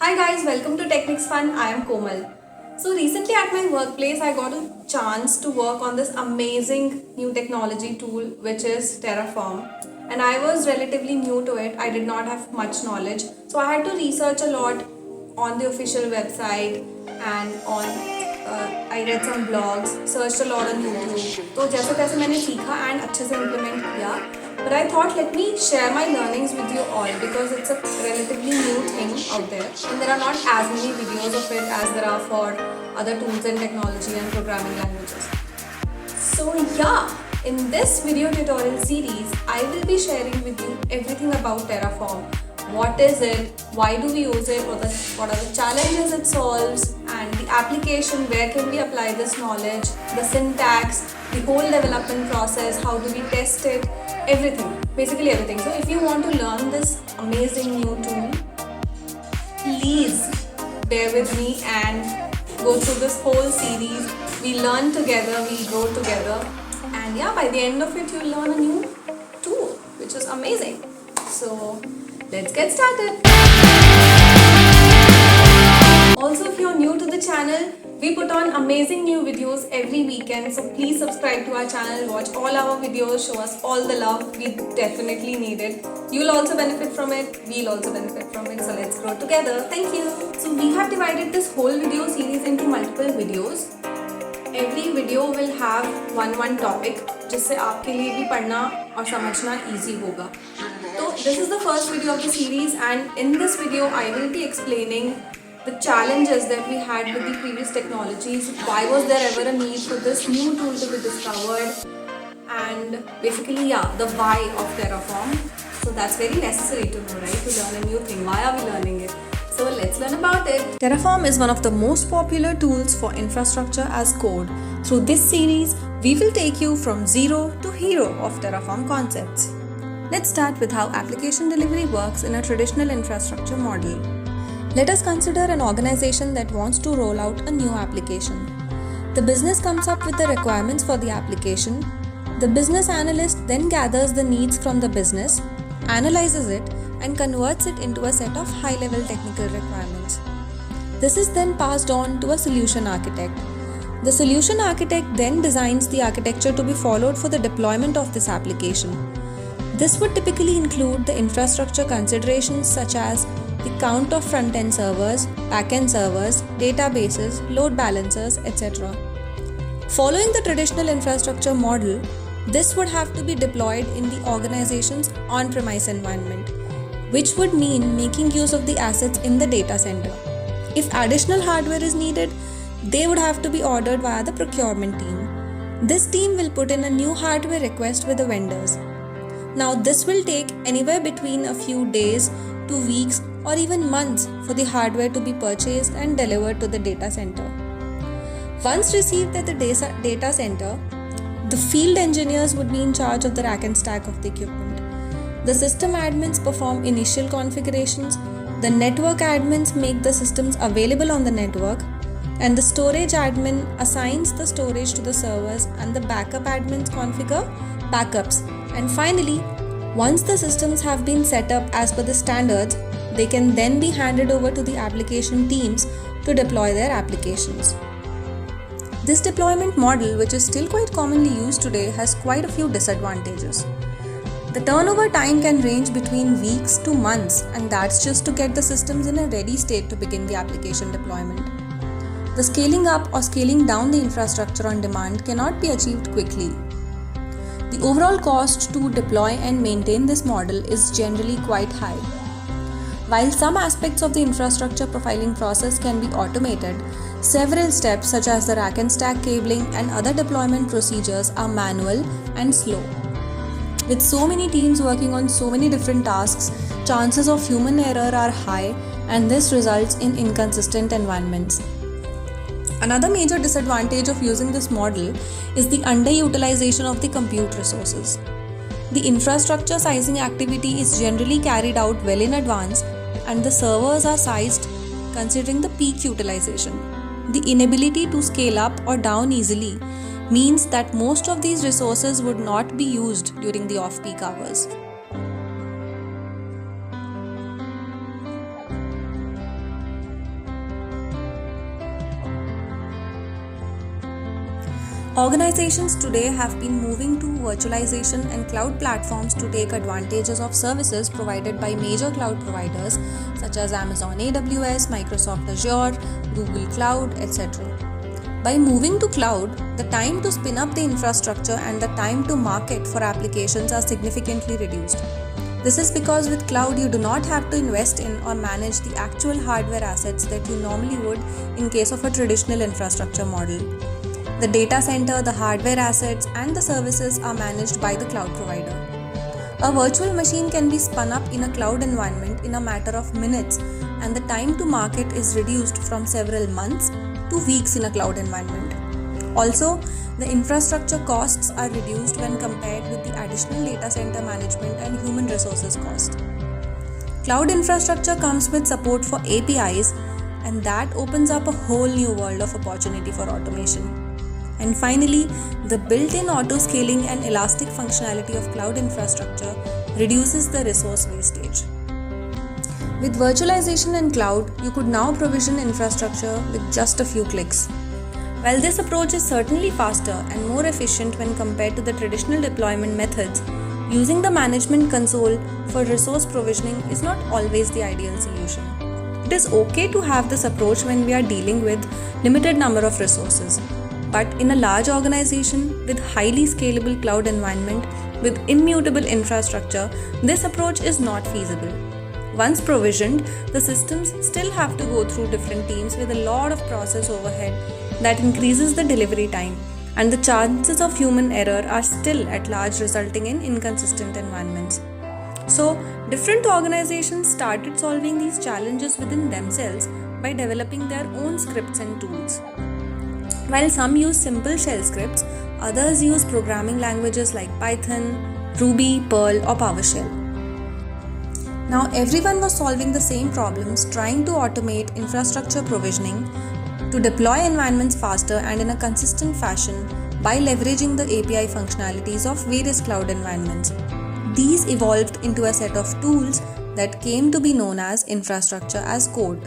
Hi guys, welcome to Techniques Fun. I am Komal. So recently at my workplace, I got a chance to work on this amazing new technology tool which is Terraform. And I was relatively new to it. I did not have much knowledge. So I had to research a lot on the official website and I read some blogs, searched a lot on YouTube. तो जैसे तैसे मैंने सीखा and अच्छे से implement किया. But I thought let me share my learnings with you all because it's a relatively new thing out there and there are not as many videos of it as there are for other tools and technology and programming languages. So yeah, in this video tutorial series, I will be sharing with you everything about Terraform. What is it? Why do we use it? What are the challenges it solves? And the application, where can we apply this knowledge? The syntax, the whole development process, how do we test it? Everything, basically everything. So if you want to learn this amazing new tool, please bear with me and go through this whole series. We learn together, we grow together, and yeah, by the end of it, you'll learn a new tool, which is amazing. So let's get started. Also, if you're new to the channel, we put on amazing new videos every weekend, so please subscribe to our channel, watch all our videos, show us all the love. We definitely need it. You'll also benefit from it, we'll also benefit from it, so let's grow together. Thank you. So we have divided this whole video series into multiple videos. Every video will have one topic जिससे आपके लिए भी पढ़ना और समझना easy होगा. So this is the first video of the series, and in this video I will be explaining the challenges that we had with the previous technologies. Why was there ever a need for this new tool to be discovered? And basically, yeah, the why of Terraform. So that's very necessary to know, right? To learn a new thing. Why are we learning it? So let's learn about it. Terraform is one of the most popular tools for infrastructure as code. Through this series, we will take you from zero to hero of Terraform concepts. Let's start with how application delivery works in a traditional infrastructure model. Let us consider an organization that wants to roll out a new application. The business comes up with the requirements for the application. The business analyst then gathers the needs from the business, analyzes it, and converts it into a set of high-level technical requirements. This is then passed on to a solution architect. The solution architect then designs the architecture to be followed for the deployment of this application. This would typically include the infrastructure considerations such as the count of front-end servers, back-end servers, databases, load balancers, etc. Following the traditional infrastructure model, this would have to be deployed in the organization's on-premise environment, which would mean making use of the assets in the data center. If additional hardware is needed, they would have to be ordered via the procurement team. This team will put in a new hardware request with the vendors. Now this will take anywhere between a few days to weeks or even months for the hardware to be purchased and delivered to the data center. Once received at the data center, the field engineers would be in charge of the rack and stack of the equipment. The system admins perform initial configurations, the network admins make the systems available on the network, and the storage admin assigns the storage to the servers, and the backup admins configure backups. And finally, once the systems have been set up as per the standards, they can then be handed over to the application teams to deploy their applications. This deployment model, which is still quite commonly used today, has quite a few disadvantages. The turnover time can range between weeks to months, and that's just to get the systems in a ready state to begin the application deployment. The scaling up or scaling down the infrastructure on demand cannot be achieved quickly. The overall cost to deploy and maintain this model is generally quite high. While some aspects of the infrastructure profiling process can be automated, several steps such as the rack and stack cabling and other deployment procedures are manual and slow. With so many teams working on so many different tasks, chances of human error are high, and this results in inconsistent environments. Another major disadvantage of using this model is the underutilization of the compute resources. The infrastructure sizing activity is generally carried out well in advance, and the servers are sized considering the peak utilization. The inability to scale up or down easily means that most of these resources would not be used during the off-peak hours. Organizations today have been moving to virtualization and cloud platforms to take advantages of services provided by major cloud providers such as Amazon AWS, Microsoft Azure, Google Cloud, etc. By moving to cloud, the time to spin up the infrastructure and the time to market for applications are significantly reduced. This is because with cloud, you do not have to invest in or manage the actual hardware assets that you normally would in case of a traditional infrastructure model. The data center, the hardware assets, and the services are managed by the cloud provider. A virtual machine can be spun up in a cloud environment in a matter of minutes, and the time to market is reduced from several months to weeks in a cloud environment. Also, the infrastructure costs are reduced when compared with the additional data center management and human resources cost. Cloud infrastructure comes with support for APIs, and that opens up a whole new world of opportunity for automation. And finally, the built-in auto-scaling and elastic functionality of cloud infrastructure reduces the resource wastage. With virtualization and cloud, you could now provision infrastructure with just a few clicks. While this approach is certainly faster and more efficient when compared to the traditional deployment methods, using the management console for resource provisioning is not always the ideal solution. It is okay to have this approach when we are dealing with limited number of resources. But in a large organization with highly scalable cloud environment with immutable infrastructure, this approach is not feasible. Once provisioned, the systems still have to go through different teams with a lot of process overhead that increases the delivery time, and the chances of human error are still at large, resulting in inconsistent environments. So, different organizations started solving these challenges within themselves by developing their own scripts and tools. While some use simple shell scripts, others use programming languages like Python, Ruby, Perl, or PowerShell. Now, everyone was solving the same problems, trying to automate infrastructure provisioning, to deploy environments faster and in a consistent fashion by leveraging the API functionalities of various cloud environments. These evolved into a set of tools that came to be known as infrastructure as code.